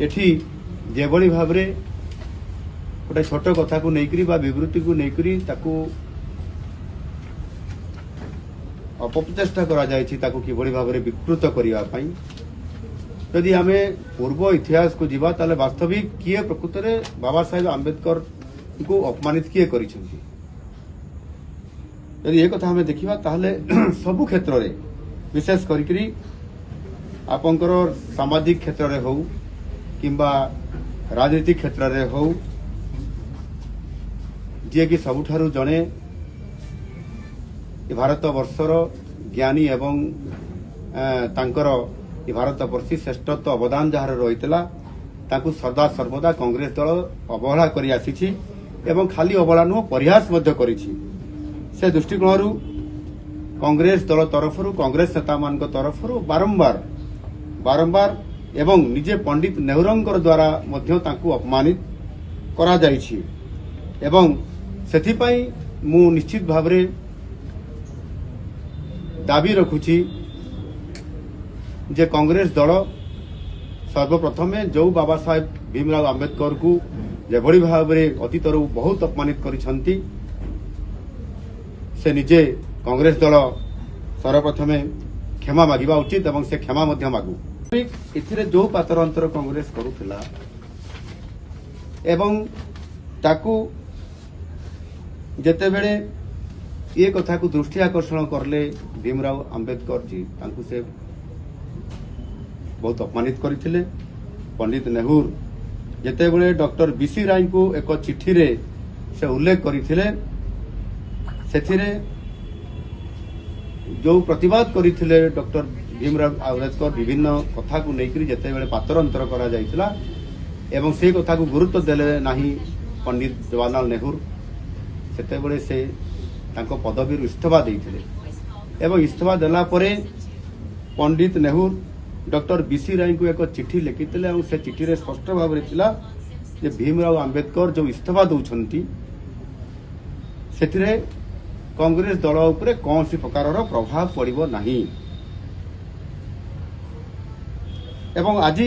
एठी जेभली भाव में गोटे छोट कथा को लेकर विवृत्ति को लेकर अपप्रचेष्टा किभली भाव में विकृत करने यदि आम पूर्व इतिहास को जीवा ताले वास्तविक किए प्रकृत में बाबा साहेब आंबेडकर को अपमानित किए करिसेंती यदि ये कथा हमें देखिबा ताहले सबु क्षेत्र रे विशेष करिकरी आपनकर सामाजिक क्षेत्र रे हो किंबा राजनीतिक क्षेत्र रे हो जे कि सबुठारु जणे भारत वर्षर ज्ञानी एवं तांकर भारत वर्षी श्रेष्ठत्व अवदान जार रही सदा सर्वदा कांग्रेस दल अवहेला कर आसी एवं खाली अवहेला नुह परिहास से दृष्टिकोण कांग्रेस दल तरफ कांग्रेस नेता मान तरफ बारंबार बारंबार एवं निजे पंडित नेहरू द्वारा अपमानित करा जाइछि एवं सेथिपाई मु निश्चित भाव में दाबी रखुछि जे कांग्रेस दल सर्वप्रथम जो बाबा साहेब भीमराव आंबेडकर को जेभली भाव में अतीतर बहुत अपमानित करिसंती से निजे कांग्रेस दल सर्वप्रथम क्षमा मागिबा उचित एवं से क्षमा मध्य मागु इथिरे जो पातर अंतर कांग्रेस करुथिला एवं ताकू जेतेबेले ये कथा को दृष्टि आकर्षण करले भीमराव आंबेडकर जी तांकू से बहुत अपमानित करथिले पंडित नेहरू जेतेबेले डॉक्टर बीसी राय को एक चिठी रे से उल्लेख करथिले सेथिरे जो प्रतिवाद करथिले डॉक्टर भीमराव आंबेडकर विभिन्न कथा को लेकर जेतेबेले पातर अंतर करा जायतिला एवं से कथा को गुरुत्व देले नाही पंडित जवाहरलाल नेहरू सेतेबेले से तांको पदवी इस्तीफा देइथिले एवं इस्तीफा देला परे पंडित नेहरू डॉक्टर बीसी राय को एक चिठी लिखिथिले और से चिठी रे स्पष्ट भाव में थिला जे भीमराव आंबेडकर जो इस्तीफा दउछंती सेथिरे कांग्रेस दल उपरे कौन सी प्रकार प्रभाव पड़िबो नहीं एवं आज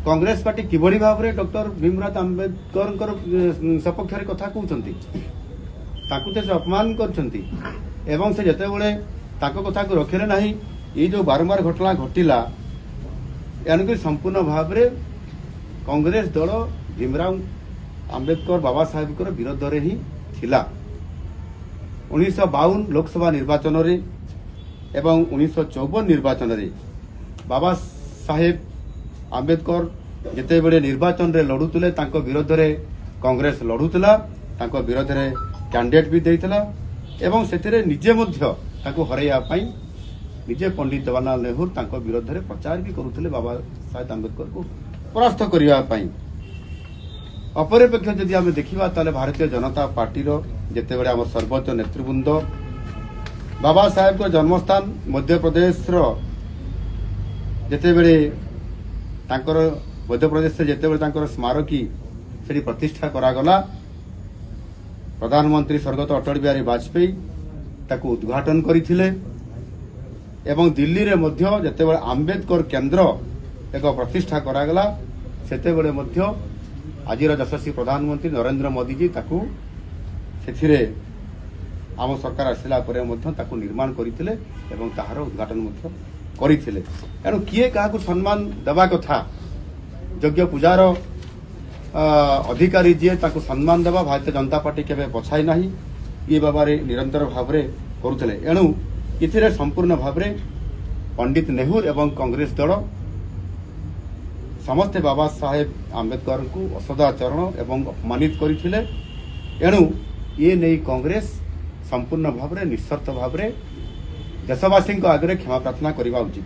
कांग्रेस पार्टी किभली भाव में डॉक्टर भीमराव आंबेडकर सपक्ष कथा कहउछंती ताकू से अपमान करछंती एवं से जेतेबेले ताको कथा को रखिले नहीं ये जो बारंबार घटना घटिला यानी संपूर्ण भाव में कांग्रेस दल भीमराव आंबेडकर बाबा साहेब विरोध रे ही थिला 1952 लोकसभा निर्वाचन रे एवं 1954 निर्वाचन रे बाबा साहेब आंबेडकर जेतेबेले निर्वाचन रे लड़ुतले तांको विरोध रे कांग्रेस लड़ुतला तांको विरोध रे कैंडिडेट भी देइतला एवं सेतिरे निजे मध्य ताको हरैया पाई निजे पंडित जवाहरलाल नेहरू तांको विरोध रे प्रचार भी करुतले बाबा साहेब आंबेडकर को परास्त करिया पाई अपरपेक्ष जदि आमे देखिबा ताले भारतीय जनता पार्टी रो जेतेबेले हमर सर्वोच्च नेतृवृंद बाबा साहेब को जन्मस्थान मध्य प्रदेश रो जेतेबेले तांकर मध्य प्रदेश से जेतेबेले तांकर स्मारकी सेठी प्रतिष्ठा करा गला प्रधानमंत्री स्वर्गत अटल बिहारी वाजपेयी ताकू उद्घाटन करथिले एवं दिल्ली रे मध्य जेतेबेले आंबेडकर केंद्र एक प्रतिष्ठा करागला सेतेबेले मध्य आजिर यशस्वी प्रधानमंत्री नरेंद्र मोदी जी ताकू सेथिरे आम सरकार आसिला परे मध्य ताकू निर्माण करथिले एवं ताहार उद्घाटन मध्य करथिले एनु किए काहाकू सम्मान देबा कथा यज्ञ पूजार अधिकारी जी ताकू सम्मान देवा भारतीय जनता पार्टी केबे पछाई नाही ये बाबारे निरंतर भाव में करुथिले एणु इथिरे संपूर्ण भाव में पंडित नेहरू एवं कांग्रेस दल समस्ते बाबा साहेब आंबेडकर को असदाचरण एवं अपमानित करथिले एणु ये नहीं कांग्रेस संपूर्ण भाव में निस्वार्थ भाव में देशवासी आगे क्षमा प्रार्थना करवा उचित।